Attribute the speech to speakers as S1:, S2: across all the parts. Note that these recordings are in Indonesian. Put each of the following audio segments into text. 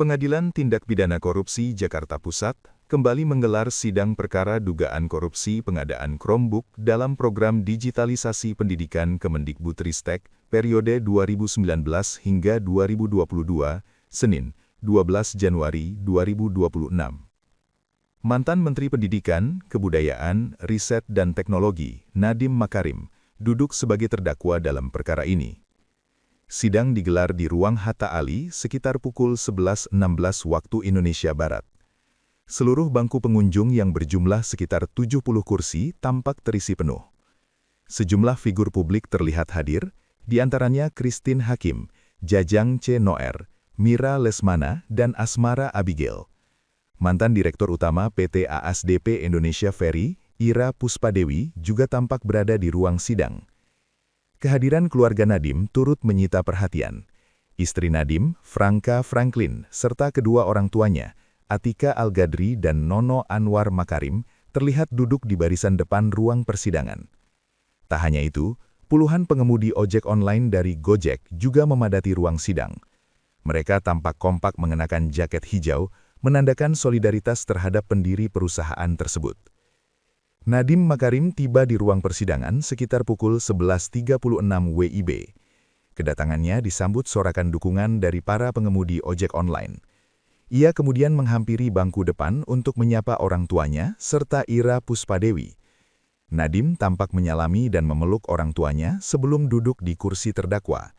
S1: Pengadilan Tindak Pidana Korupsi Jakarta Pusat kembali menggelar sidang perkara dugaan korupsi pengadaan Chromebook dalam program digitalisasi pendidikan Kemendikbudristek periode 2019 hingga 2022, Senin, 12 Januari 2026. Mantan Menteri Pendidikan, Kebudayaan, Riset dan Teknologi, Nadiem Makarim, duduk sebagai terdakwa dalam perkara ini. Sidang digelar di Ruang Hatta Ali sekitar pukul 11.16 waktu Indonesia Barat. Seluruh bangku pengunjung yang berjumlah sekitar 70 kursi tampak terisi penuh. Sejumlah figur publik terlihat hadir, di antaranya Christine Hakim, Jajang C. Noer, Mira Lesmana, dan Asmara Abigail. Mantan Direktur Utama PT ASDP Indonesia Ferry, Ira Puspadewi, juga tampak berada di ruang sidang. Kehadiran keluarga Nadiem turut menyita perhatian. Istri Nadiem, Franka Franklin, serta kedua orang tuanya, Atika Al-Gadri dan Nono Anwar Makarim, terlihat duduk di barisan depan ruang persidangan. Tak hanya itu, puluhan pengemudi ojek online dari Gojek juga memadati ruang sidang. Mereka tampak kompak mengenakan jaket hijau, menandakan solidaritas terhadap pendiri perusahaan tersebut. Nadiem Makarim tiba di ruang persidangan sekitar pukul 11.36 WIB. Kedatangannya disambut sorakan dukungan dari para pengemudi ojek online. Ia kemudian menghampiri bangku depan untuk menyapa orang tuanya serta Ira Puspadewi. Nadiem tampak menyalami dan memeluk orang tuanya sebelum duduk di kursi terdakwa.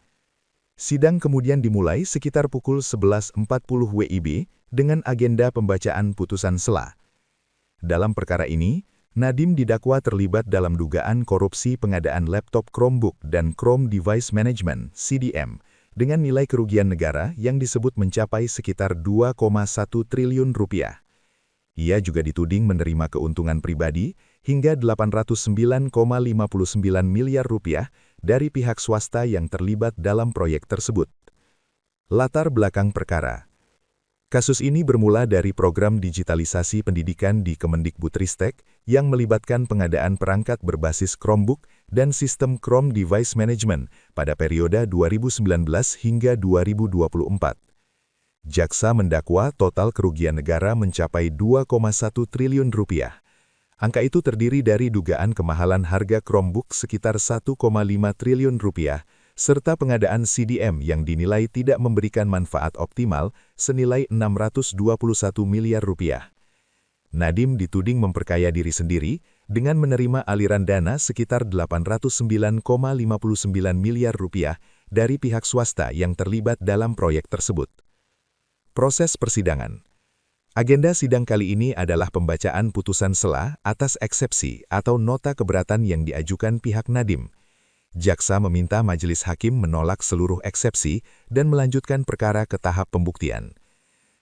S1: Sidang kemudian dimulai sekitar pukul 11.40 WIB dengan agenda pembacaan putusan sela. Dalam perkara ini, Nadiem didakwa terlibat dalam dugaan korupsi pengadaan laptop Chromebook dan Chrome Device Management (CDM) dengan nilai kerugian negara yang disebut mencapai sekitar 2,1 triliun rupiah. Ia juga dituding menerima keuntungan pribadi hingga 809,59 miliar rupiah dari pihak swasta yang terlibat dalam proyek tersebut. Latar belakang perkara. Kasus ini bermula dari program digitalisasi pendidikan di Kemendikbudristek yang melibatkan pengadaan perangkat berbasis Chromebook dan sistem Chrome Device Management pada periode 2019 hingga 2024. Jaksa mendakwa total kerugian negara mencapai 2,1 triliun rupiah. Angka itu terdiri dari dugaan kemahalan harga Chromebook sekitar 1,5 triliun rupiah, serta pengadaan CDM yang dinilai tidak memberikan manfaat optimal senilai 621 miliar rupiah. Nadiem dituding memperkaya diri sendiri dengan menerima aliran dana sekitar 809,59 miliar rupiah dari pihak swasta yang terlibat dalam proyek tersebut. Proses persidangan. Agenda sidang kali ini adalah pembacaan putusan sela atas eksepsi atau nota keberatan yang diajukan pihak Nadiem. Jaksa meminta majelis hakim menolak seluruh eksepsi dan melanjutkan perkara ke tahap pembuktian.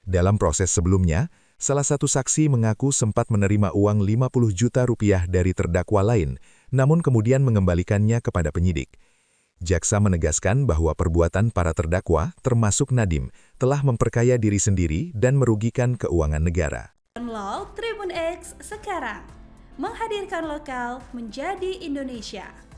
S1: Dalam proses sebelumnya, salah satu saksi mengaku sempat menerima uang 50 juta rupiah dari terdakwa lain, namun kemudian mengembalikannya kepada penyidik. Jaksa menegaskan bahwa perbuatan para terdakwa, termasuk Nadiem, telah memperkaya diri sendiri dan merugikan keuangan negara.
S2: Download Tribun X sekarang, menghadirkan lokal menjadi Indonesia.